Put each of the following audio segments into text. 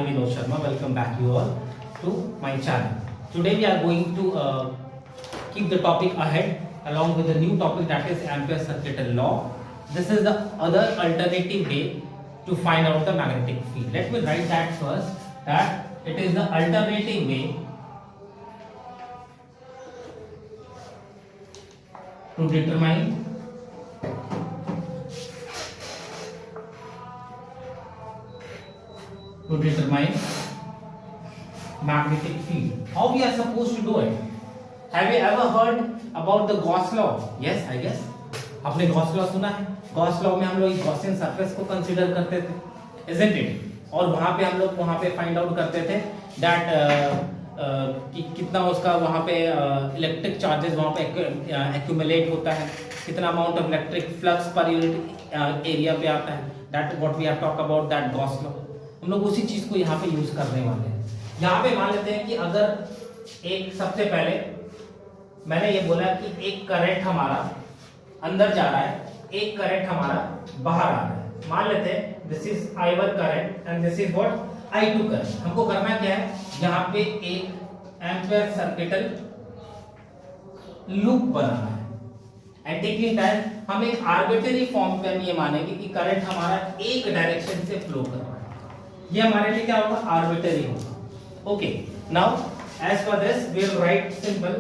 Vinod Sharma. Welcome back you all to my channel. Today we are going to keep the topic ahead along with the new topic, that is Ampere's circuital law. This is the other alternative way to find out the magnetic field. Let me write that first, that it is the alternative way to determine magnetic field. How we are supposed to do it? Have you ever heard about the Gauss law? Yes, I guess. आपने Gauss law सुना है? Gauss law में हम लोग Gaussian surface को consider करते थे, isn't it? और वहाँ पे हम लोग वहाँ पे फाइंड आउट करते थे that कि कितना उसका वहाँ पे इलेक्ट्रिक चार्जेस वहाँ पे एक्यूमुलेट होता है, कितना amount of electric flux per unit area पे आता है. That what we have talk about that Gauss law. हम लोग उसी चीज को यहाँ पे यूज करने वाले हैं. यहाँ पे मान लेते हैं कि अगर एक, सबसे पहले मैंने ये बोला कि एक करंट हमारा अंदर जा रहा है, एक करंट हमारा बाहर आ रहा है. मान लेते हैं this is I1 current and this is what I2 current. हमको करना क्या है, यहाँ पे एक एम्पेयर सर्किटल लूप बनाना है. एंड टेकिंग टाइम हम एक आर्बिट्ररी फॉर्म पे हम ये मानेंगे कि करंट हमारा एक डायरेक्शन से फ्लो कर रहा है. ये हमारे लिए क्या होगा, आर्बिट्ररी होगा. Okay, now as per this we will write simple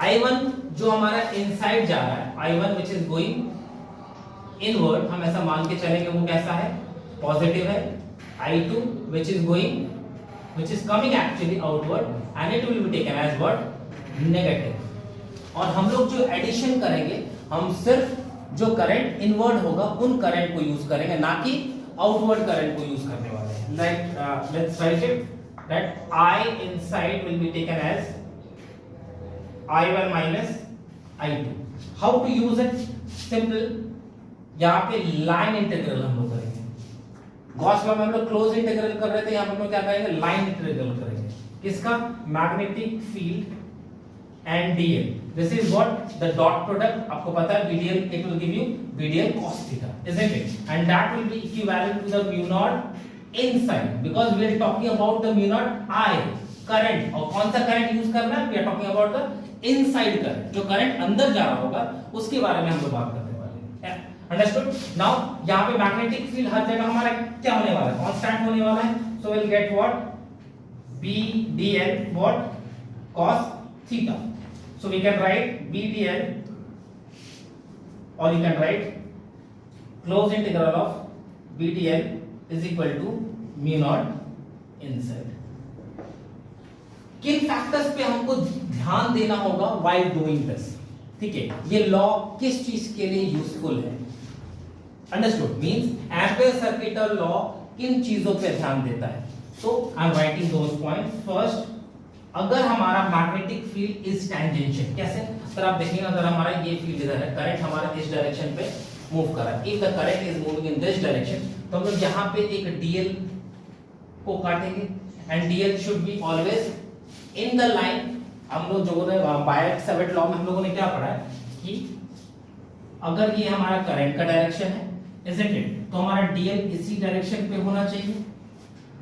I1 जो हमारा इनसाइड जा रहा है, I1 which is going inward, हम ऐसा मान के चलेंगे वो कैसा है, पॉजिटिव है. I2 which is going, which is coming actually outward, and it will be taken as what, negative. और हम लोग जो एडिशन करेंगे, हम सिर्फ जो करंट इनवर्ड होगा उन करंट को यूज करेंगे, ना कि आउटवर्ड करंट को यूज करने वाले हैं. Like let's write it that I inside will be taken as I1 minus I2. How to use it? Simple. यहाँ पे लाइन इंटीग्रल हम लोग करेंगे. गॉस लॉ में हम लोग क्लोज इंटीग्रल कर रहे थे, यहाँ पे हम लोग क्या करेंगे, लाइन इंटीग्रल करेंगे. किसका, magnetic field and DL. This is what the dot product. आपको पता है BDL, it will give you BDL cos theta, isn't it? And that will be equivalent to the mu naught inside, because we are talking about the mu naught I current. और कौन सा current use करना है, we are talking about the inside current. जो current अंदर जा रहा होगा उसके बारे में हम लोग बात करने वाले हैं. अंडरस्टूड. नाउ यहाँ पे मैग्नेटिक फील्ड हर जगह हमारा क्या होने वाला है, कांस्टेंट होने वाला है. So will get what, BDL what, cos theta. So we can write BDL, और you can write close integral of BDL is equal to mu naught inside. किन फैक्टर्स पे हमको ध्यान देना होगा while doing this? ठीक है, ये लॉ किस चीज के लिए यूजफुल है. Understood. Means Ampere circuital law किन चीजों पे ध्यान देता है. So I am writing those points. First, अगर हमारा मैग्नेटिक फील्ड इज टेंजेंशियल, कैसे, अगर आप देखिएगा, अगर हमारा ये फील्ड इधर है, करंट हमारा इस डायरेक्शन पे मूव कर रहा है, if the current is moving in this direction, तो हम लोग यहाँ पे एक डीएल को काटेंगे. And DL should be always in the line. हम लोग जो बायक्स-सेवर्ट लॉ में हम लोगों ने क्या पढ़ा है कि अगर ये हमारा करंट का डायरेक्शन है, isn't it? तो हमारा डीएल इसी डायरेक्शन पे होना चाहिए,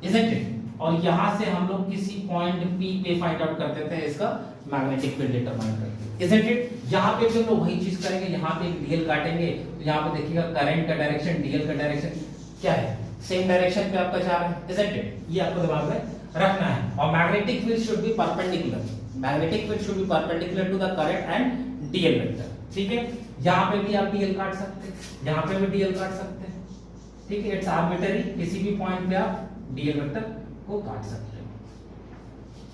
isn't it? और यहाँ से हम लोग किसी पॉइंट P पे फाइंड आउट करते थे इसका मैग्नेटिक फील्ड डिटरमाइन करते, isn't it? यहाँ पे भी हम लोग वही चीज करेंगे. यहाँ पे एक डीएल काटेंगे, तो यहाँ पे देखिएगा करंट का डायरेक्शन, डीएल का डायरेक्शन क्या है, सेम डायरेक्शन पे आपका जा रहा है, isn't it? ये आपको दिमाग में रखना है. और magnetic field should be perpendicular. Magnetic field should be perpendicular to the current and DL vector. ठीक है, यहाँ पे भी आप डीएल काट सकते हैं, यहाँ पे भी डीएल काट सकते हैं. ठीक है, इट्स आर्बिट्ररी, किसी भी पॉइंट पे आप डीएल वेक्टर को काट सकते हैं.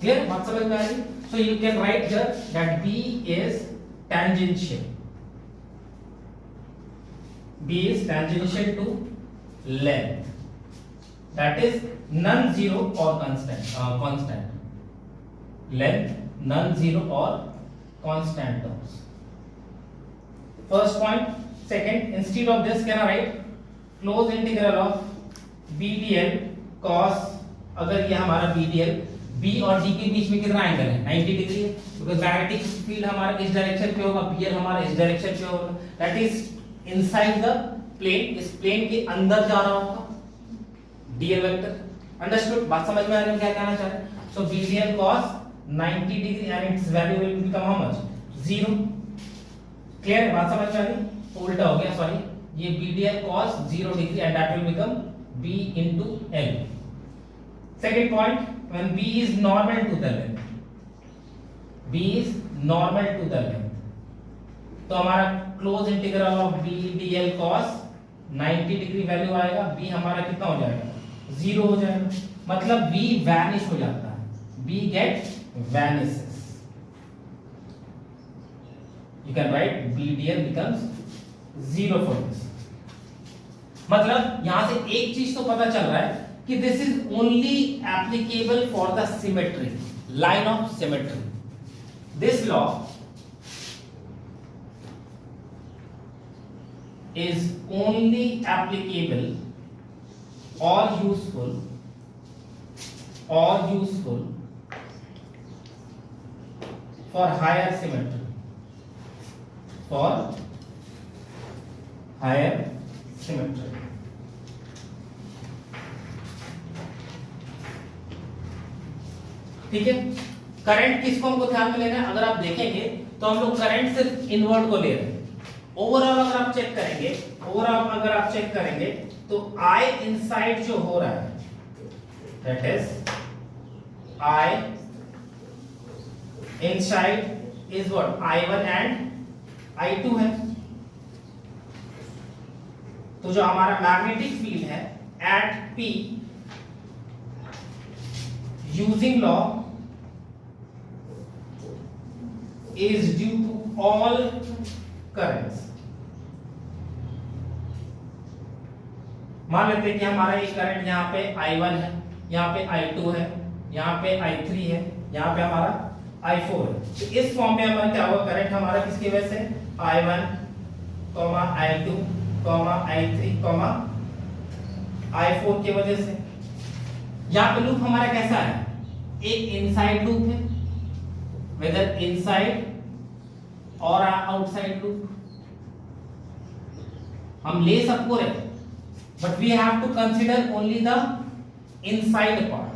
क्लियर, बात समझ में आ रही. So you can right here that B is tangential. B is tangential to length, that is non-zero or constant. Length non-zero or constant terms. First point. Second, instead of this can I write close integral of BDL cos, अगर ये हमारा BDL, B और D के बीच में कितना angle है, 90 degree है, because magnetic field हमारा इस डायरेक्शन पे होगा, BL हमारा इस डायरेक्शन पे होगा, that is inside the plane, इस प्लेन के अंदर जा रहा होगा डीएल वेक्टर. अंडरस्टूड? बात समझ में आ रही है क्या कहना चाह रहे हैं? सो BDL cos 90 degree and it's value will become how much? 0. Clear? बात समझ में आ रही? उल्टा हो गया, सॉरी. ये BDL cos 0 degree and that will become B into L. Second point, when B is normal to the length, B is normal to the length, तो हमारा close integral of B dl cos 90 degree value आएगा, B हमारा कितना हो जाएगा? 0 हो जाएगा. मतलब B वैनिश हो जाता है, B get vanishes. You can write B dl becomes 0 for this. मतलब यहां से एक चीज तो पता चल रहा है कि this is only applicable for the symmetry, line of symmetry. This law is only applicable or useful for higher symmetry, for higher symmetry. ठीक है. करंट किसको हमको ध्यान में लेना है? अगर आप देखेंगे तो हम लोग करंट सिर्फ इनवर्ट को ले रहे हैं. ओवरऑल अगर आप चेक करेंगे तो I इनसाइड जो हो रहा है that is I inside is what? I1 and I2 है. तो जो हमारा मैग्नेटिक फील्ड है at P using law is due to all currents. मान लेते हैं कि हमारा ये करंट यहाँ पे I1 है, यहाँ पे I2 है, यहाँ पे I3 है, यहाँ पे हमारा I4 है. तो इस फॉर्म में हमारा क्या होगा? करंट हमारा किसकी वजह से? I1, I2, I3, I4 की वजह से. यहाँ पे लूप हमारा कैसा है? एक इनसाइड लूप है, वेदर इनसाइड और आउटसाइड लूप. हम ले सबको रहे, but we have to consider only the inside part.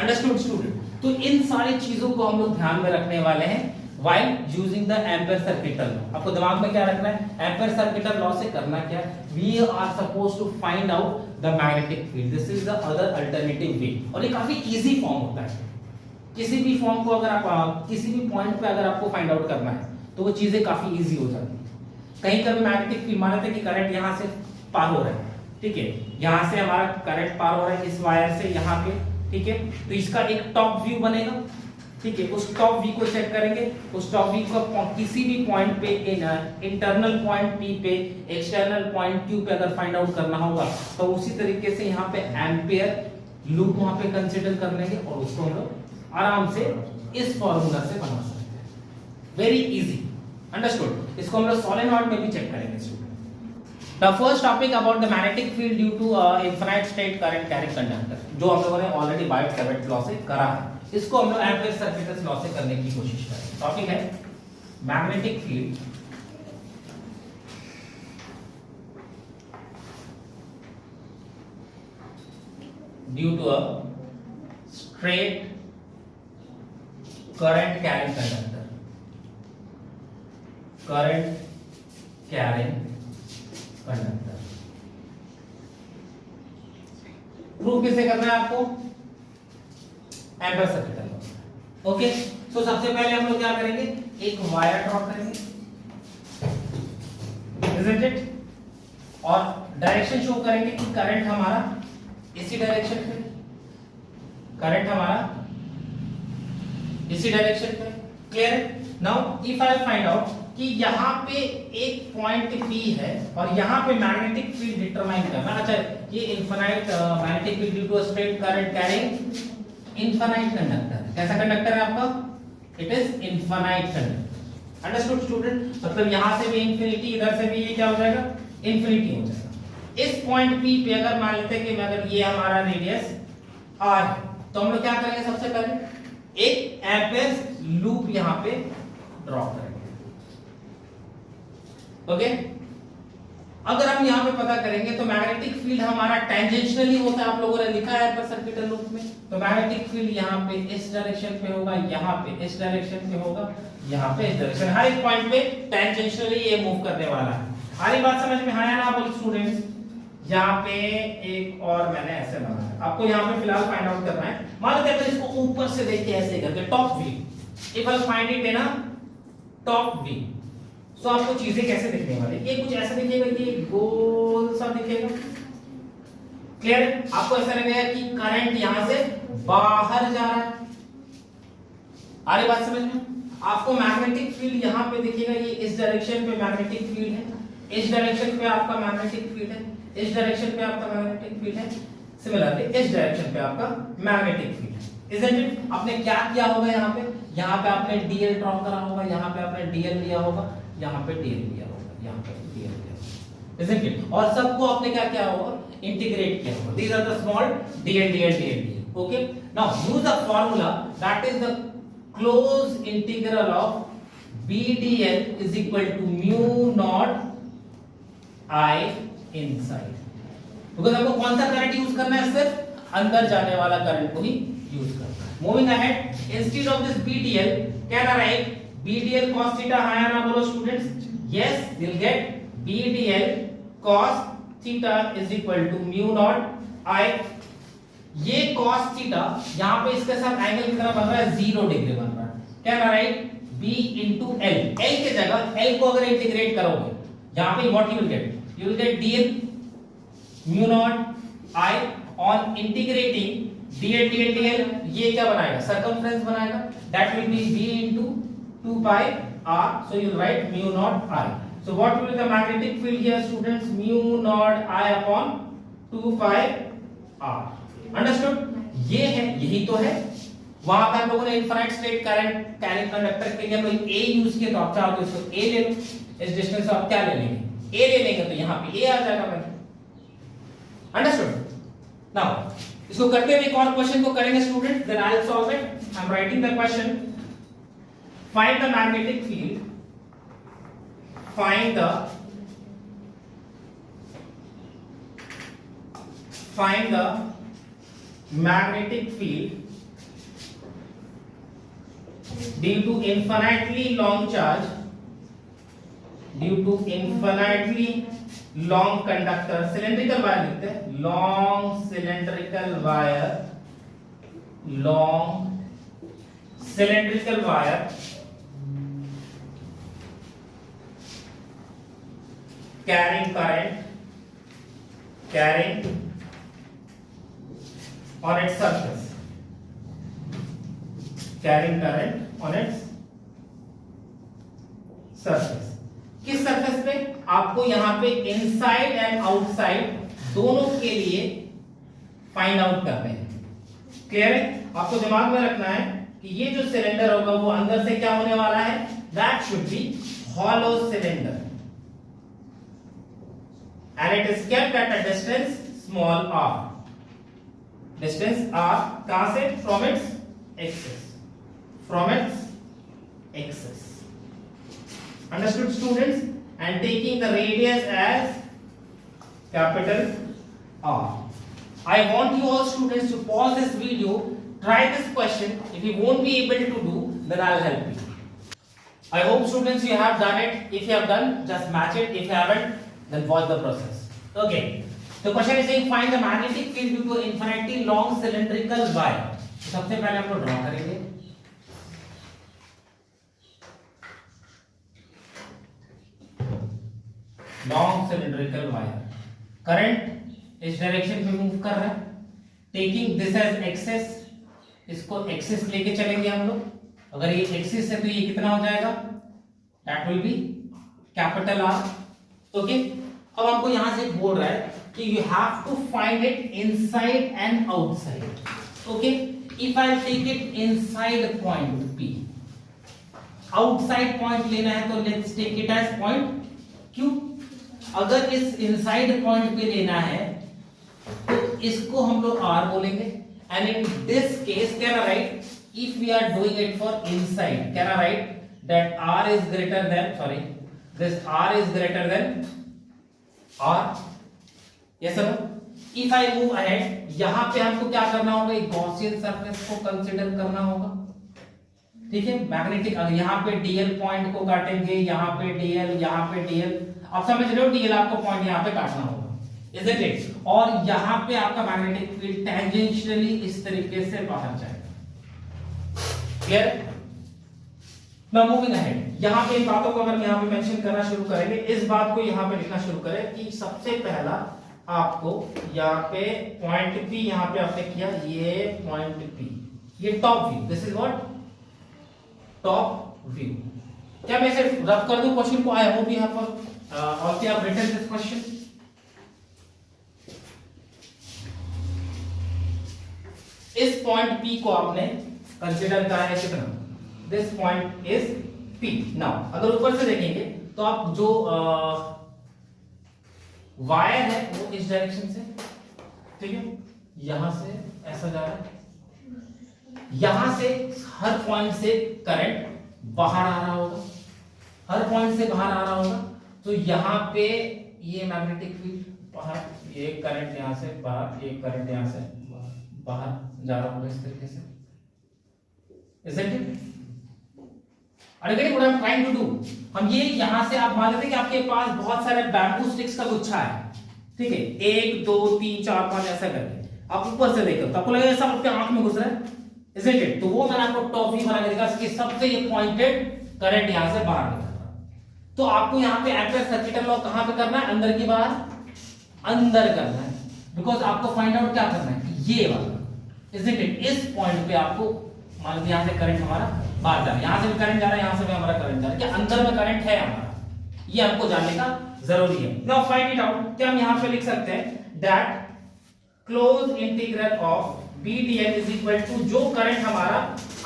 Understood student? तो इन सारी चीजों को हम लोग ध्यान में रखने वाले हैं while using the Ampere circuital law. आपको दिमाग में क्या रखना है? Ampere circuital law से करना क्या है? We are supposed to find out the magnetic field. This is the other alternative way. और ये काफी easy फॉर्म होता है. किसी भी फॉर्म को अगर आप किसी भी पॉइंट पे अगर आपको फाइंड आउट करना है तो वो चीजें काफी इजी हो जाती है. कहीं कभी मैग्नेटिक फील्ड मान लेते हैं कि करंट यहां से पार हो रहा है, ठीक है, यहां से हमारा करंट पार हो रहा है इस वायर से यहां पे, ठीक है. तो इसका एक टॉप व्यू बनेगा, ठीक है. उस टॉप व्यू को चेक करेंगे. उस टॉप व्यू को किसी भी पॉइंट पे इंटरनल पॉइंट P पे, एक्सटर्नल पॉइंट Q पे अगर फाइंड आउट करना होगा तो उसी तरीके से यहाँ पे एम्पियर लूप वहां पे कंसीडर कर लेंगे और उसको हम लोग आराम से इस फॉर्मूला से बना सकते हैं. Very easy. अंडरस्टूड? इसको हम लोग सोलेनॉइड में भी चेक करेंगे student. The first topic about the magnetic field due to infinite state current carrying conductor, जो हम लोगों ने ऑलरेडी बाइट-सेवर्ट लॉ से करा है, इसको हम लोग एम्पीयर सर्किटस लॉ से करने की कोशिश करेंगे. टॉपिक है magnetic field due to a straight current carrying conductor. Current carrying conductor. Proof किसे करना है आपको? Ampere circuital law. Okay. So सबसे पहले हम लोग क्या करेंगे? एक वायर ड्रॉ करेंगे, isn't it? और डायरेक्शन शो करेंगे कि करंट हमारा इसी डायरेक्शन पे, करंट हमारा इसी डायरेक्शन पे. Clear? Now if I find out कि यहाँ पे एक पॉइंट P है और यहाँ पे मैग्नेटिक फील्ड डिटरमाइन करना. अच्छा, ये infinite magnetic field due to a straight current carrying infinite conductor. कैसा कंडक्टर है आपका? It is infinite conductor. Understood student? मतलब यहाँ से भी इंफिनिटी, इधर से भी ये क्या हो जाएगा? इंफिनिटी हो जाएगा. इस पॉइंट P पे अगर मान लेते हैं कि अगर ये हमारा रेडियस R, तो हम लोग क्या करेंगे? सबसे पहले एक एम्पीयर लूप यहाँ पे ड्रॉ करेंगे. ओके. अगर हम यहाँ पे पता करेंगे तो मैग्नेटिक फील्ड हमारा टेंजेंशियली होता है, आप लोगों ने लिखा है पर सर्किटल रूप में, तो मैग्नेटिक फील्ड यहाँ पे इस डायरेक्शन पे होगा, यहाँ पे इस डायरेक्शन पे होगा, यहाँ पे इस डायरेक्शन, हर एक पॉइंट पे टेंजेंशियली ये मूव करने वाला है। सारी बात समझ में आया ना बोल स्टूडेंट्स? यहाँ पे एक और मैंने ऐसे बनाया, आपको यहाँ पे फिलहाल फाइंड आउट करना है। मान लो अगर इसको ऊपर से देख के ऐसे करके top view, if I find it in a top view, तो आपको चीजें कैसे दिखने वाली? ये कुछ ऐसा दिखेगा, ये गोल सा दिखेगा, क्लियर है? आपको ऐसा लगेगा कि करंट यहां से बाहर जा रहा है, आ रही बात समझ में? आपको मैग्नेटिक फील्ड यहां पे दिखेगा, ये इस डायरेक्शन पे मैग्नेटिक फील्ड है, इस डायरेक्शन पे आपका मैग्नेटिक फील्ड है, इस डायरेक्शन पे आपका मैग्नेटिक फील्ड है, सिमिलरली इस डायरेक्शन पे आपका मैग्नेटिक फील्ड है, इजंट इट? आपने क्या किया होगा यहाँ पे आपने डीएल ड्रॉ करा होगा, यहाँ पे आपने डीएल लिया होगा, यहाँ पे डीएल लिया होगा, यहाँ पे डीएल लिया होगा, इजंट इट? और सबको आपने क्या किया होगा? इंटीग्रेट किया होगा। These are the small dl. Okay, now use a formula that is the closed integral of b dl is equal to mu naught I inside, because हमको कौन सा करंट यूज करना है? सिर्फ अंदर जाने वाला करंट को ही यूज करना है। Moving ahead, instead of this b dl, क्या कर रहा है? b dl cos theta आया ना बोलो students? Yes, we'll get b dl cos theta is equal to mu not I. ये cos थीटा यहां पे इसके साथ एंगल कितना बन रहा है? 0 डिग्री बन रहा है। क्या कर रहा है? b into l, l के जगह l को अगर इंटीग्रेट करोगे यहां पे what you will get dl mu naught i on integrating dl, ये क्या बनाएगा? सर्कमफ्रेंस बनाएगा, that will B b into 2 pi r, so you write mu naught I. So what will be the magnetic field here students? Mu naught I upon 2 pi r. Understood? ये है, यही तो है। वहां पे हम लोगों ने infinite straight current carrying conductor के लिए कोई a यूज किया, तो आप चाहो तो इसको a ले लो, इस डिस्टेंस आप क्या ले लेंगे? a ले लेंगे, तो यहाँ पे a आ जाएगा भाई। अंडरस्टूड? नाउ इसको करते हुए एक और क्वेश्चन को करेंगे student, then I will solve it. I am writing the question, find the magnetic field, find the magnetic field due to infinitely long charge, due to infinitely long conductor, cylindrical wire लिखते हैं, long cylindrical wire carrying on its surface, carrying current on its surface. किस surface पे? आपको यहाँ पे inside and outside दोनों के लिए फाइंड आउट करने हैं। क्लियर है? आपको दिमाग में रखना है कि ये जो सिलेंडर होगा वो अंदर से क्या होने वाला है? That should be hollow cylinder, and it is kept at a distance small r. Distance r कहां से? From its axis. From its axis. Understood students? And taking the radius as capital R. I want you all students to pause this video, try this question. If you won't be able to do, then I'll help you. I hope students you have done it. If you have done, just match it. If you haven't, then watch the process. Okay, the question is saying find the magnetic field due to infinitely long cylindrical wire. सबसे पहले हम लोग draw करेंगे, long cylindrical wire, current इस direction में move कर रहा है, टेकिंग दिस एज एक्सेस, इसको एक्सेस लेके चलेंगे हम लोग। अगर ये एक्सेस है तो ये कितना हो जाएगा? That will be capital R. Okay, अब हमको यहां से बोल रहा है कि you have to find it inside and outside. Okay, if I take it inside point P, outside point लेना है तो let's take it as point Q। अगर इस इनसाइड पॉइंट पे लेना है तो इसको हम लोग R बोलेंगे, and in this case can I write, if we are doing it for inside, can I write that R is greater than, sorry, this R is greater than और yes sir, if I move ahead, यहां पे हमको क्या करना होगा, एक Gaussian surface को consider करना होगा, ठीक है। मैग्नेटिक, अगर यहाँ पे डीएल पॉइंट को काटेंगे, यहाँ पे डीएल, यहाँ पे डीएल, आप समझ रहे हो, डीएल आपको पॉइंट यहाँ पे काटना होगा, इजंट इट। और यहाँ पे आपका मैग्नेटिक फील्ड टेंजेंशियली इस तरीके से बाहर जाएगा, क्लियर। नाउ मूविंग अहेड, यहाँ पे इन बातों को अगर यहाँ पे मेंशन करना शुरू करेंगे, इस बात को यहाँ पे लिखना शुरू करें कि सबसे पहला आपको यहाँ पे पॉइंट पी, यहाँ पे आपने किया ये पॉइंट पी, ये top view, this is what top view. क्या मैं इसे रफ कर दूं क्वेश्चन को? I hope you have also have written this question. इस पॉइंट पी को आपने कंसीडर करा है कितना, this point is P. Now अगर ऊपर से देखेंगे तो आप जो वायर है वो इस डायरेक्शन से, ठीक है, यहां से ऐसा जा रहा है, यहां से हर पॉइंट से करंट बाहर आ रहा होगा, हर पॉइंट से बाहर आ रहा होगा, तो यहां पे ये मैग्नेटिक फील्ड बाहर, ये करंट यहां से बाहर, ये करंट यहां से बाहर जा रहा होगा इस तरीके से, isn't it? Are you getting what I'm trying to do? हम ये यहां से आप मान लेते हैं कि आपके पास बहुत सारे बैम्बू स्टिक्स का गुच्छा है, ठीक है, 1 2 3 4 5 ऐसा करके आप ऊपर से देखो तो आपको लगेगा सब आपके आंख में घुस रहा है, isn't it? तो वो मैंने आपको टॉप व्यू बना के दिखा कि सबसे ये पॉइंटेड करंट यहां से बाहर निकल रहा है। तो आपको यहां पे एम्पीयर सर्किटल लॉ कहां पे करना है, अंदर की बाहर, अंदर करना है, बिकॉज आपको फाइंड आउट क्या करना है, ये वाला, isn't it? इस पॉइंट पे आपको मान लीजिए यहां से करंट हमारा बाहर जा रहा है, यहां से भी करंट जा रहा है, यहां से भी हमारा करंट जा रहा है, क्या अंदर में करंट है हमारा, ये हमको जानने का जरूरी है। Now find it out. क्या हम यहां पे लिख सकते हैं that close integral of BDL is equal to, जो करंट हमारा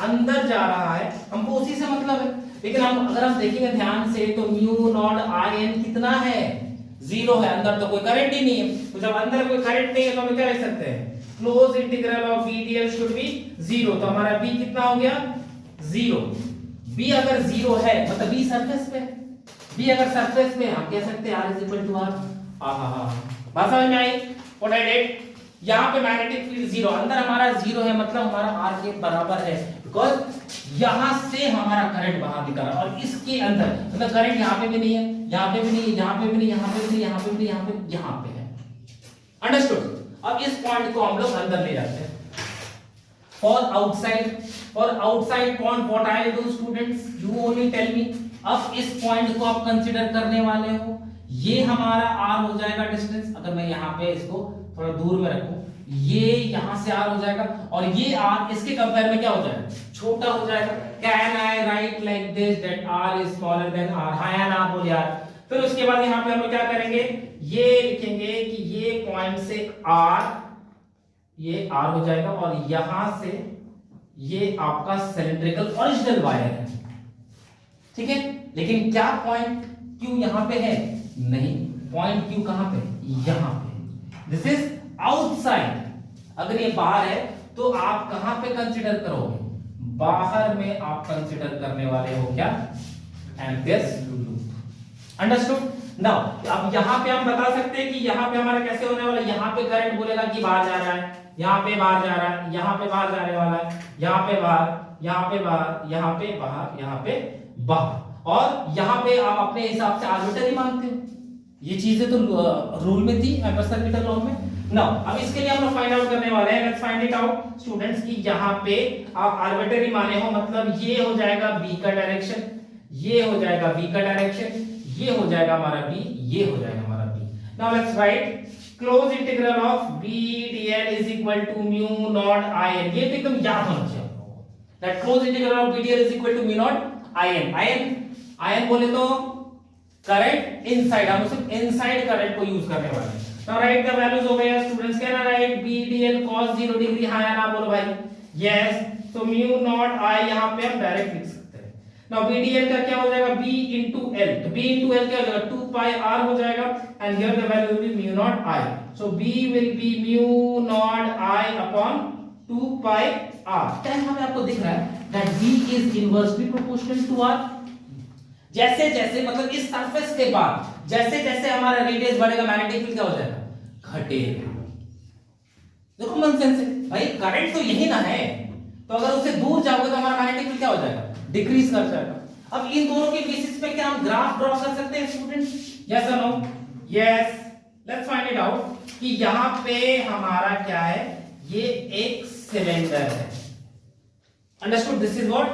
अंदर जा रहा है हमको उसी से मतलब है, लेकिन हम अगर हम देखेंगे ध्यान से तो म्यू नॉट IN कितना है, 0 है, अंदर तो कोई करंट ही नहीं है। तो जब अंदर कोई करंट नहीं है तो हम क्या लिख सकते हैं, close integral of BDL should be 0। तो हमारा B कितना हो गया, 0। B अगर 0 है मतलब B सरफेस पे, B अगर सरफेस पे, हम कह सकते हैं R is equal to R। बात समझ में आई? व्हाट आई डिड, यहां पे मैग्नेटिक फील्ड 0, अंदर हमारा 0 है मतलब हमारा R के बराबर है, बिकॉज़ यहां से हमारा करंट बाहर निकल रहा है और इसके अंदर मतलब करंट यहां पे भी नहीं है, यहां पे भी नहीं है, यहां पे भी नहीं, यहां पे भी नहीं, यहां पे भी नहीं, यहां पे है। अंडरस्टूड? अब इस पॉइंट को हम लोग अंदर ले जाते हैं। For outside point what I will do students, you only tell me. अब इस पॉइंट को आप कंसीडर करने वाले हो, ये हमारा r हो जाएगा डिस्टेंस, अगर मैं यहाँ पे इसको थोड़ा दूर में रखूं, ये यहां से r हो जाएगा और ये r इसके कंपेयर में क्या हो जाएगा, छोटा हो जाएगा। Can I right like this that r is smaller than r, हां या ना बोल यार। फिर उसके बाद यहाँ पे हम लोग क्या करेंगे, ये लिखेंगे कि ये पॉइंट से r, ये r हो जाएगा और यहां से ये आपका सिलिंड्रिकल ओरिजिनल वायर है, ठीक है। लेकिन क्या पॉइंट Q यहां पे है, नहीं, पॉइंट Q कहां पे, यहां पे, दिस इज आउटसाइड। अगर ये बाहर है तो आप कहां पे कंसीडर करोगे, बाहर में आप कंसीडर करने वाले हो क्या, एम्पियर्स लूप। अंडरस्टूड? नाउ अब यहां पे हम बता सकते हैं कि यहां पे हमारा कैसे होने वाला है, यहां पे करंट बोलेगा कि बाहर जा रहा है, यहां पे बाहर जा रहा है, यहां पे बाहर जाने वाला है, यहां पे बाहर, यहां पे बाहर, यहां पे बाहर, यहां पे बाहर, और यहां पे आप अपने हिसाब से आर्बिट्ररी मानते हो। ये चीजें तो रूल में थी, एम्पियर सर्किटल लॉ में। नाउ अब इसके लिए हम लोग फाइंड आउट करने वाले हैं, let's find it out students, कि यहां पे आप आर्बिट्ररी माने हो मतलब ये हो जाएगा B का डायरेक्शन, ये हो जाएगा B का डायरेक्शन, ये हो जाएगा हमारा B, ये हो जाएगा हमारा B। Now let's write close integral of BDL is equal to mu naught IN। ये तो एकदम याद होना चाहिए आपको, that close integral of BDL is equal to mu naught IN। IN बोले तो करंट इनसाइड, हम सिर्फ इनसाइड करंट को यूज करने वाले हैं। नाउ राइट द वैल्यूज हो गए स्टूडेंट्स, क्या ना राइट BDL cos 0 डिग्री, हां या ना बोलो भाई, यस। तो म्यू नॉट I यहां पे हम डायरेक्ट लिख सकते हैं। नाउ BDL का क्या हो जाएगा, B into L, तो B into L क्या हो जाएगा, 2 pi r हो जाएगा, and here the value will be mu naught I, so B will be mu naught I upon 2 pi r। क्या हमें आपको दिख रहा है that B is inversely proportional to R, जैसे जैसे मतलब इस सरफेस के बाद जैसे जैसे हमारा रेडियस बढ़ेगा मैग्नेटिक फील्ड क्या हो जाएगा, घटेगा। देखो कॉमन सेंस है भाई, करंट तो यही ना है, तो अगर उससे दूर जाओगे तो हमारा मैग्नेटिक फील्ड क्या हो जाएगा, डिक्रीज कर जाएगा। अब इन दोनों के बेसिस पे क्या हम ग्राफ ड्रॉ कर सकते हैं स्टूडेंट्स, यस और no? Yes, let's find it out कि यहां पे हमारा क्या है, ये एक सिलेंडर है, understood? This is what,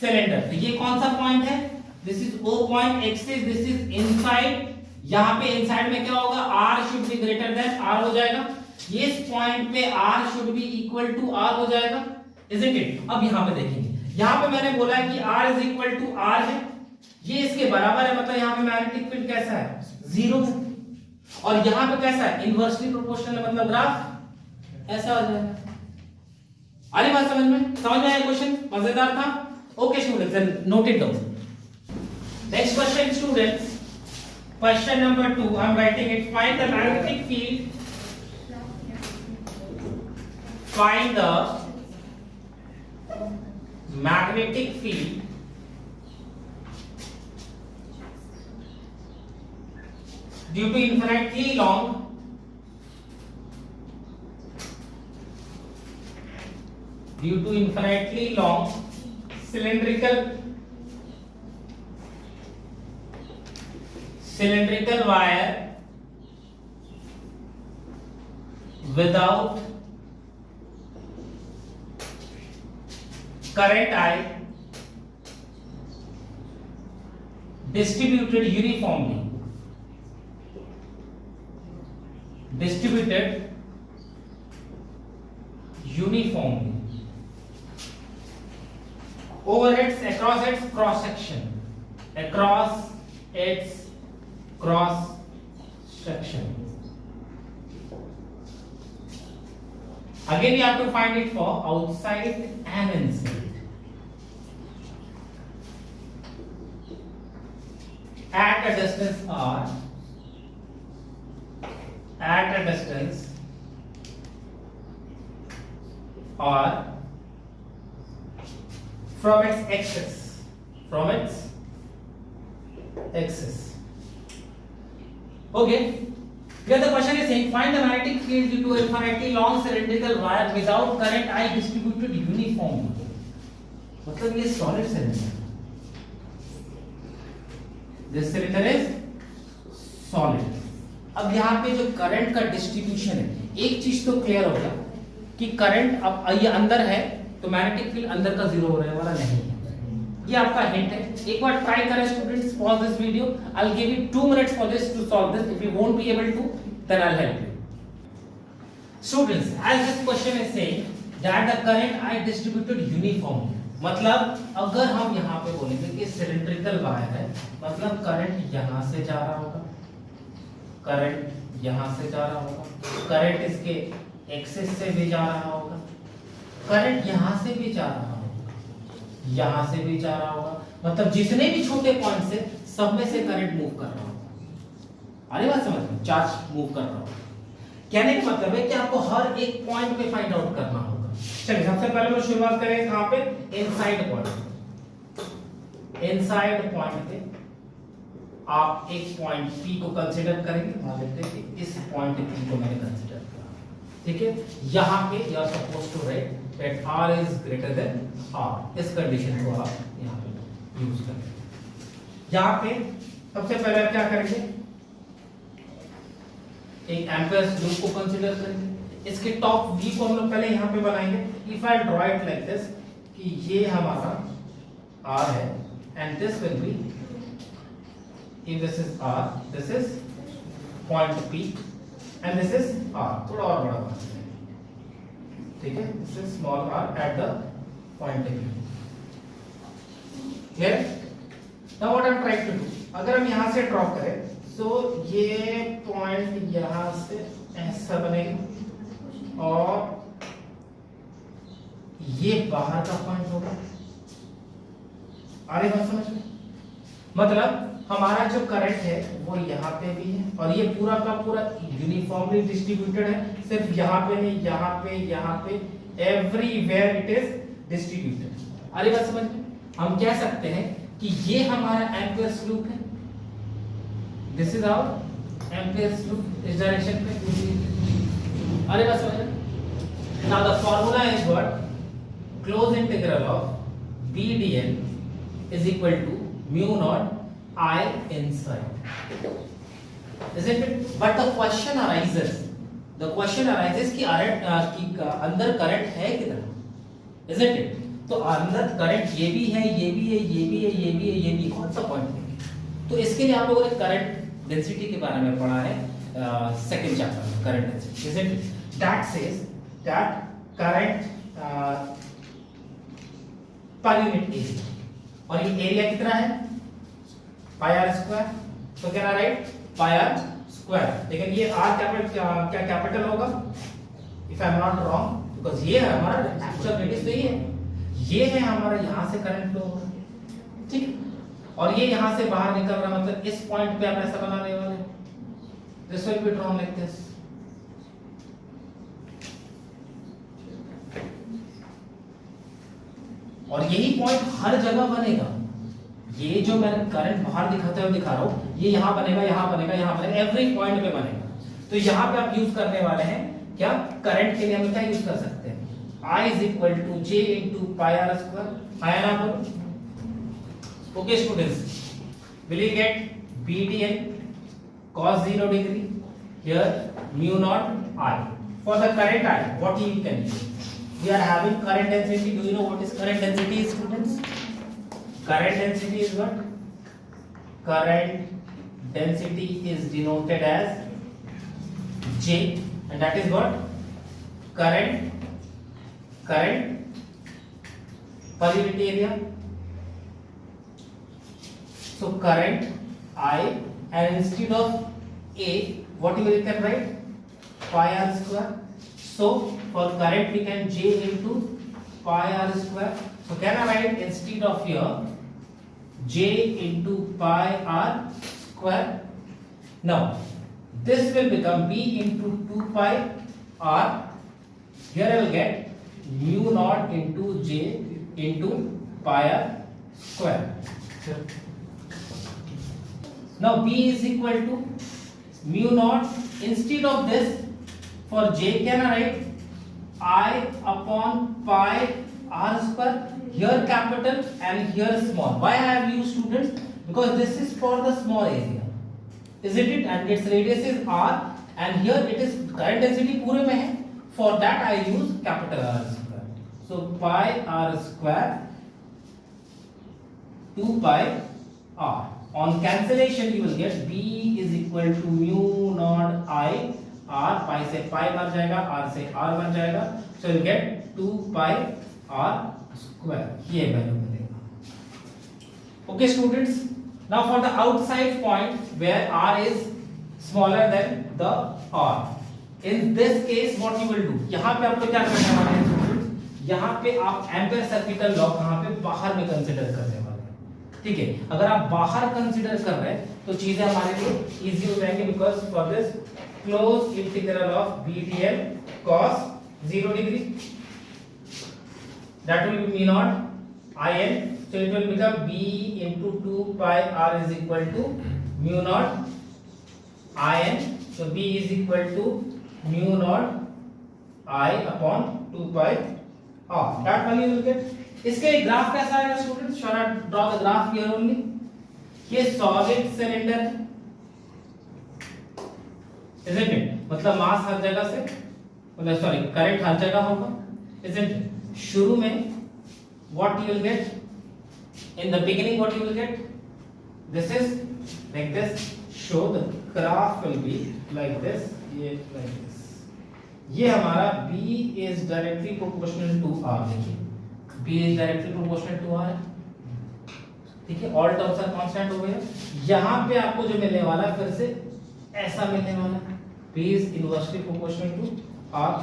cylinder. तो ये कौन सा पॉइंट है, this is O point, axis, this is inside. यहां पे इनसाइड में क्या होगा, R should be greater than R हो जाएगा। ये इस पॉइंट पे R should be equal to R हो जाएगा, इजंट इट? अब यहां पे देखेंगे, यहां पे मैंने बोला है कि R is equal to R है, ये इसके बराबर है, मतलब यहां पे मैग्नेटिक फील्ड कैसा है, 0 है। और यहां पे कैसा है, इनवर्सली प्रोपोर्शनल है, मतलब ग्राफ ऐसा हो जाएगा। आली बात समझ में? समझ में आया क्वेश्चन? मजेदार था? Okay students, then note it down. Next question students, question number 2, I am writing it, find the magnetic field, find the magnetic field due to infinitely long cylindrical wire without current I distributed uniformly over its across its cross section, again you have to find it for outside and inside. At a distance R, or from its axis, okay. Here the question is saying find the magnetic field due to a infinitely long cylindrical wire without current I distributed uniformly. मतलब ये solid cylinder, this cylinder is solid. अब यहाँ पे जो current का distribution है, एक चीज तो क्लियर हो गया कि करंट अब ये अंदर है तो मैग्नेटिक फील्ड अंदर का 0 होने वाला नहीं है, ये आपका हिंट है। एक बार ट्राई करें students, pause this video, I will give you 2 minutes for this to solve this, if you won't be able to then I will help you. Students, as this question is saying that the current I distributed uniformly, मतलब अगर हम यहाँ पे बोलेंगे कि cylindrical wire है, मतलब current यहाँ से जा रहा होगा, करंट यहाँ से जा रहा होगा, करंट इसके एक्सिस से भी जा रहा होगा, करंट यहाँ से भी जा रहा होगा, यहाँ से भी जा रहा होगा, मतलब जितने भी छोटे पॉइंट से सब में से करंट मूव कर रहा होगा। अरे बात समझ में, चार्ज मूव कर रहा होगा। कहने का मतलब है कि आपको हर एक पॉइंट पे फाइंड आउट करना होगा। चलिए सबसे पहले हम शुरुआत करें कहां पे, इनसाइड पॉइंट। इनसाइड पॉइंट पे आप एक पॉइंट P को कंसीडर करेंगे, मान लेते हैं कि इस पॉइंट P को मैंने कंसीडर किया, ठीक है। यहां पे you are supposed to write that R is greater than R, इस कंडीशन को आप यहां पे यूज करेंगे। यहां पे सबसे पहले आप क्या करेंगे, एक एम्पियर्स लूप को कंसीडर करेंगे। इसके टॉप व्यू को हम लोग पहले यहां पे बनाएंगे। If I draw it like this, कि ये हमारा R है and this will be, if this is R, this is point P and this is R, थोड़ा और बड़ा बना, ठीक है। this is small r at the point P, clear? now what I am trying to do, अगर हम यहाँ से ड्रॉ करें तो ये पॉइंट यहाँ से ऐसा बनेगा और ये बाहर का पॉइंट होगा। आ रही बात समझ में? मतलब हमारा जो करंट है वो यहाँ पे भी है और ये पूरा का पूरा यूनिफॉर्मली डिस्ट्रीब्यूटेड है, सिर्फ यहाँ पे नहीं, यहाँ पे एवरीवेयर इट इज डिस्ट्रीब्यूटेड। अरे बात समझ में? हम कह सकते हैं कि ये हमारा एम्पियर्स लूप है, this is our Ampere's law, इस डायरेक्शन में। अरे बस समझ। Now the formula is what, close integral of b dl is equal to mu naught I inside, isn't it? But the question arises कि अंदर current है कितना, isn't it? तो अंदर करंट ये भी है, ये भी है, ये भी है, ये भी है, ये भी, कौन सा पॉइंट है? तो इसके लिए आप लोगों ने करंट डेंसिटी के बारे में पढ़ा है सेकंड चैप्टर में, current density, isn't it? That says that current पर यूनिट एरिया, और ये एरिया कितना है पाई आर स्क्वायर, तो क्या राइट पाई आर स्क्वायर। लेकिन ये आर क्या कैपिटल होगा if I am not wrong, because ये हमारा एक्चुअल रेडियस तो ये है, ये है हमारा, यहां से करंट फ्लो हो रहा है, ठीक है, और ये यहां से बाहर निकल रहा, मतलब इस पॉइंट पे आप ऐसा बनाने वाले, this will be drawn like this, और यही पॉइंट हर जगह बनेगा। ये जो मैं करंट बाहर दिखाते हुए दिखा रहा हूं, ये यहां बनेगा, यहां बनेगा, यहां बनेगा, एवरी पॉइंट पे बनेगा। तो यहां पे आप यूज करने वाले हैं क्या, करंट के लिए हम क्या यूज कर सकते हैं, I is equal to J into pi r square, है ना बोलो। Okay students, will you get BDL cos 0 degree here mu naught I for the current I, what you can do, we are having current density. Do you know what is current density, students? Current density is what? Current density is denoted as J, and that is what? Current per unit area. So current I, and instead of A, what you can write? Pi r square. So for current we can J into pi r square. So can I write instead of here J into pi r square? Now this will become B into 2 pi r. Here I will get mu naught into J into pi r square. Now B is equal to mu naught, instead of this for J can I write I upon pi r square, here capital and here small. Why I have used, students? Because this is for the small area, isn't it? And its radius is r, and here it is current density पूरे में है, for that I use capital R square. So pi r square 2 pi r. On cancellation you will get B is equal to mu naught I r, pi से pi बन जाएगा, r से r बन जाएगा, so you get 2 pi r square, ये value मिलेगा। Okay students, now for the outside point where r is smaller than the r, in this case what you will do, यहाँ पे आपको क्या करने वाले हैं students, यहाँ पे आप एम्पियर सर्किटल लॉ कहाँ पे बाहर में कंसीडर करने वाले हैं, ठीक है। अगर आप बाहर कंसीडर कर रहे हैं तो चीजें हमारे लिए इजी हो जाएंगी, because for this close integral of BDL cos 0 degree, that will be mu naught In, so it will become B into 2 pi r is equal to mu naught In, so B is equal to mu naught I upon 2 pi r, that value will get। इसके graph कैसा आएगा students, shall I draw the graph here only. ये solid cylinder है, isn't it? मतलब मास हर जगह से, मतलब sorry current हर जगह होगा, isn't it? शुरू में what you will get, in the beginning what you will get, this is like this, show the graph will be like this, ये like this, ये हमारा B is directly proportional to R, देखिए B is directly proportional to R, ठीक है, all terms are constant हो गया। यहाँ पे आपको जो मिलने वाला है फिर से ऐसा मिलने वाला है, B is inversely proportional to R।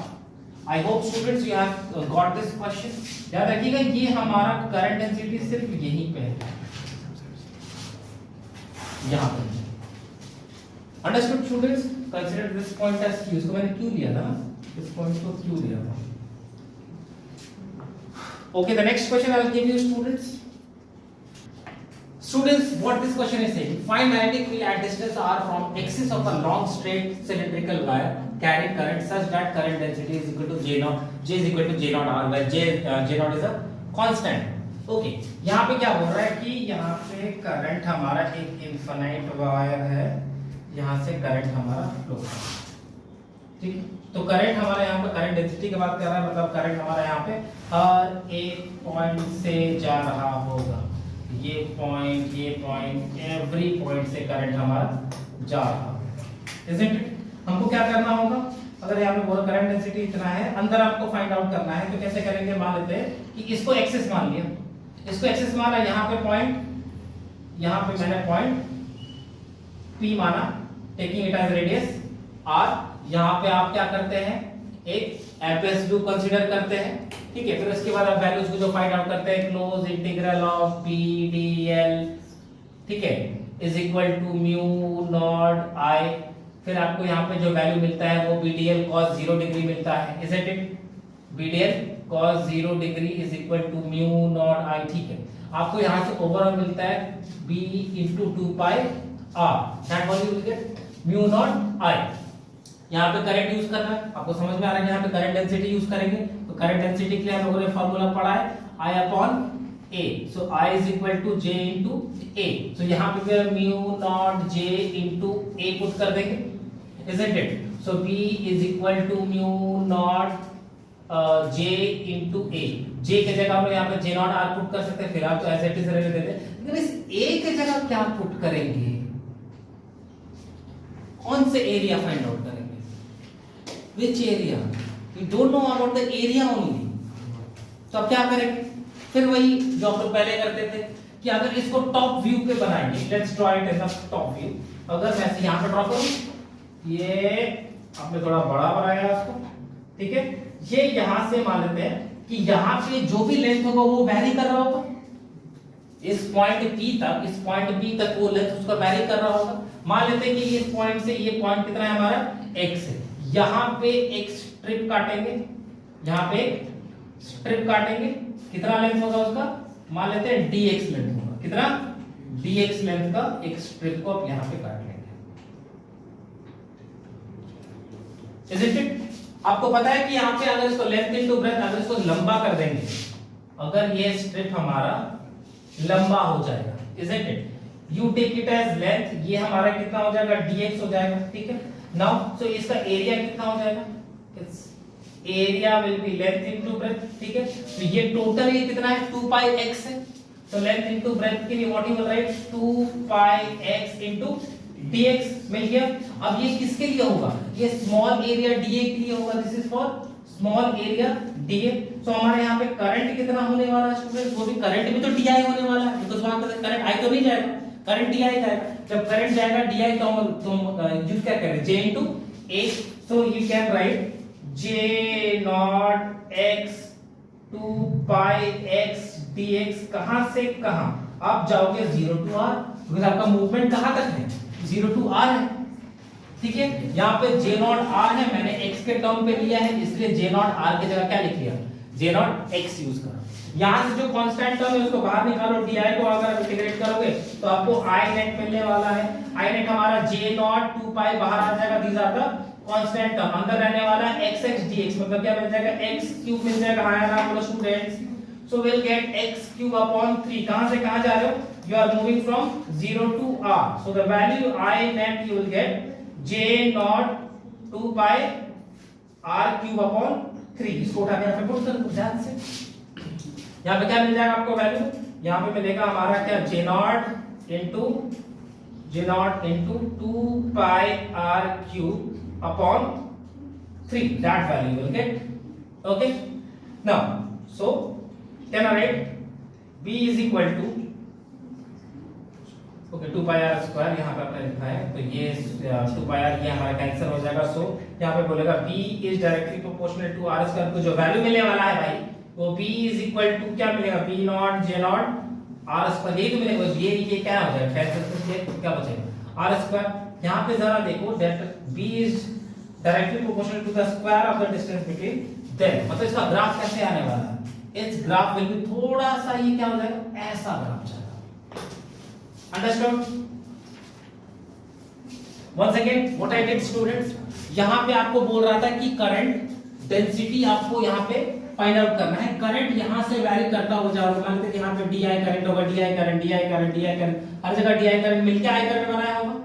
I hope students you have got this question। याद रखिएगा ये हमारा करंट डेंसिटी सिर्फ यहीं पे है, यहाँ पे। Understood students, consider this point as Q, इसको मैंने Q लिया था ना, इस पॉइंट को Q लिया था। Okay, the next question I will give you students. Students, what this question is saying, find magnetic field at distance r from axis of a long straight cylindrical wire carrying current such that current density is equal to j naught, j is equal to j naught r, where j naught is a constant. Okay, यहाँ पे क्या बोल रहा है कि यहाँ पे current हमारा एक इनफाइनाइट वायर है, यहाँ से करंट हमारा फ्लो कर रहा है, ठीक है। तो करंट हमारा यहाँ पे करंट डेंसिटी की बात कर रहा है, मतलब करंट हमारा यहाँ पे हर एक पॉइंट से जा रहा होगा, ये पॉइंट एवरी पॉइंट से करंट हमारा जा रहा है, isn't it? हमको क्या करना होगा, अगर यहाँ पे बोला करंट डेंसिटी इतना है, अंदर आपको फाइंड आउट करना है, तो कैसे करेंगे, मान लेते हैं कि इसको एक्सिस मान लिया, इसको एक्सिस माना, यहाँ पे पॉइंट, यहाँ पे मैंने पॉइंट P माना, taking it as radius R, यहाँ पे आप क्या करते हैं, एक एफएसडू कंसीडर करते हैं, ठीक है। फिर उसके बाद आप वैल्यूज को जो फाइंड आउट करते हैं, close integral of P D L, ठीक है, is equal to mu not I, फिर आपको यहाँ पे जो वैल्यू मिलता है वो BDL cos 0 डिग्री मिलता है, isn't it? BDL cos 0 degree is equal to mu not I, ठीक है। आपको यहाँ से ओवरऑल मिलता है B into 2 pi r, that value you will get mu not I. यहाँ पे करंट यूज करना है, आपको समझ में आ रहा है, यहाँ पे करंट डेंसिटी यूज करेंगे, तो करंट डेंसिटी के लिए हम लोगों ने फार्मूला पढ़ा है I upon A, so I is equal to J into A, so यहाँ पे फिर mu naught J into A put कर देंगे, isn't it? So B is equal to mu naught J into A, J की जगह हम लोग यहाँ पे J नॉट R पुट कर सकते हैं, फिर आप तो एज इट इज रहने देते हैं, लेकिन इस A की जगह क्या पुट करेंगे, कौन से एरिया फाइंड आउट करेंगे, which area, we don't know about the area only, तो अब क्या करेंगे, फिर वही जो हम लोग पहले करते थे कि अगर इसको टॉप व्यू पे बनाएंगे, let's draw it as a top view, अगर मैं ऐसे यहाँ पे ड्रॉ करूं, ये आपने थोड़ा बड़ा बनाया इसको, ठीक है, ये यहाँ से मान लेते हैं कि यहाँ पे जो भी लेंथ होगा वो वैरी कर रहा होगा, इस पॉइंट P तक, इस पॉइंट P तक वो लेंथ उसका वैरी कर रहा होगा। मान लेते हैं कि इस पॉइंट से ये पॉइंट कितना है हमारा x है, यहाँ पे एक स्ट्रिप काटेंगे, यहाँ पे एक स्ट्रिप काटेंगे, कितना लेंथ होगा उसका, मान लेते हैं dx लेंथ होगा, कितना dx लेंथ का एक स्ट्रिप को आप यहाँ पे काट लेंगे, isn't it? आपको पता है कि यहाँ पे अगर इसको लेंथ इनटू ब्रेड्थ, अगर इसको लंबा कर देंगे, अगर ये स्ट्रिप हमारा लंबा हो जाएगा, isn't it? You take it as length, ये हमारा कितना हो जाएगा, dx हो जाएगा, ठीक है। Now, so इसका एरिया कितना हो जाएगा, area will be length into breadth, ठीक है। तो ये टोटल ये कितना है, 2 pi x है, तो लेंथ इनटू ब्रेड्थ के लिए what you will write, 2 pi x into dx मिल गया। अब ये किसके लिए होगा, ये स्मॉल एरिया dA के लिए होगा, this is for small area dA। तो हमारे यहाँ पे करंट कितना होने वाला है स्टूडेंट्स, वो भी करंट भी तो di होने वाला है, बिकॉज़ वहां पे करंट I तो नहीं जाएगा, करंट di जाएगा, जब करंट जाएगा di तो हम यूज क्या करेंगे, J into A, so you can write J naught x 2 pi x dx, कहां से कहां आप जाओगे 0 to r, बिकॉज़ आपका मूवमेंट कहां तक है, 0 to r है, ठीक है। यहाँ पे J naught r है, मैंने x के टर्म पे लिया है, इसलिए J naught r की जगह क्या लिख लिया, J naught x यूज करो। यहाँ से जो कांस्टेंट टर्म है उसको बाहर निकालो, di को अगर इंटीग्रेट करोगे तो आपको I net मिलने वाला है, I net हमारा J naught 2 pi बाहर आ जाएगा, these are the constant term, अंदर रहने वाला है x x dx, मतलब क्या मिल जाएगा, x क्यूब मिल जाएगा, हाँ ना बोलो students, so we'll get x cube upon 3, कहां से कहां जा रहे हो, you are moving from 0 to r, so the value I net you will get J naught 2 pi r cube upon 3, इसको उठा के यहाँ पे पुट कर दो ध्यान से, यहाँ पे क्या मिल जाएगा आपको वैल्यू, यहाँ पे मिलेगा हमारा क्या, J naught into 2 pi r cube upon 3, that value will get, okay। Now so can I write B is equal to, okay, 2 pi r square यहाँ पे आपने लिखा है, तो ये 2 pi r ये हमारा कैंसिल हो जाएगा, सो यहाँ पे बोलेगा B is directly proportional to r square, को जो वैल्यू मिलने वाला है भाई वो B is equal to क्या मिलेगा, B naught J naught r square, यही तो मिलेगा, ये क्या हो जाएगा, कैंसिल करके क्या बचेगा, r square। यहाँ पे जरा देखो that B is directly proportional to the square of the distance between them, मतलब इसका ग्राफ कैसे आने वाला है, इस ग्राफ विल भी थोड़ा सा ये क्या हो जाएगा, ऐसा ग्राफ जाएगा, understood? Once again what I did students, यहां पे आपको बोल रहा था कि करंट डेंसिटी आपको यहां पे फाइंड आउट करना है। करंट यहां से वैरी करता हो जाएगा, मान लेते हैं यहां पे DI करंट होगा, DI current, DI current, DI current, हर जगह DI करंट मिलके I करंट बनाया होगा,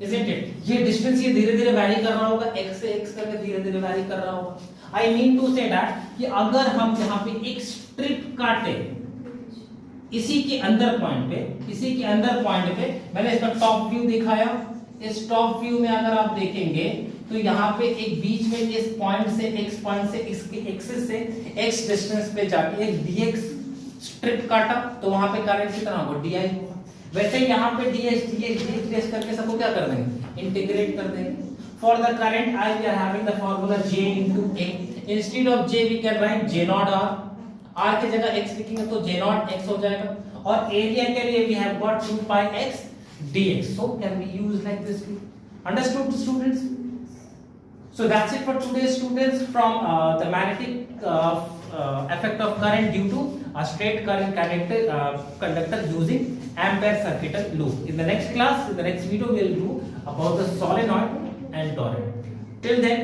isn't it? ये डिस्टेंस ये धीरे-धीरे वैरी कर रहा होगा, x से x करके धीरे-धीरे वैरी कर रहा होगा। I mean to say that कि अगर हम यहां पे एक स्ट्रिप काटे इसी के अंदर पॉइंट पे, मैंने इसका टॉप व्यू दिखाया, इस टॉप व्यू में अगर आप देखेंगे तो यहाँ पे एक बीच में इस पॉइंट से इसके एक्सिस से x डिस्टेंस पे जाके एक dx स्ट्रिप काटा, तो वहां पे करंट कितना होगा, di होगा। वैसे यहाँ पे dx करके सबको क्या कर देंगे, इंटीग्रेट कर देंगे। For the current I we are having the formula J into A, instead of J we can write J naught R, R की जगह x लिखेंगे तो J naught x हो जाएगा, और एरिया के लिए we have got 2 pi x dx, so can be used like this too. Understood students? So that's it for today students, from the magnetic effect of current due to a straight current conductor using ampere circuital loop. In the next class, in the next video, we will do about the solenoid and toroid. Till then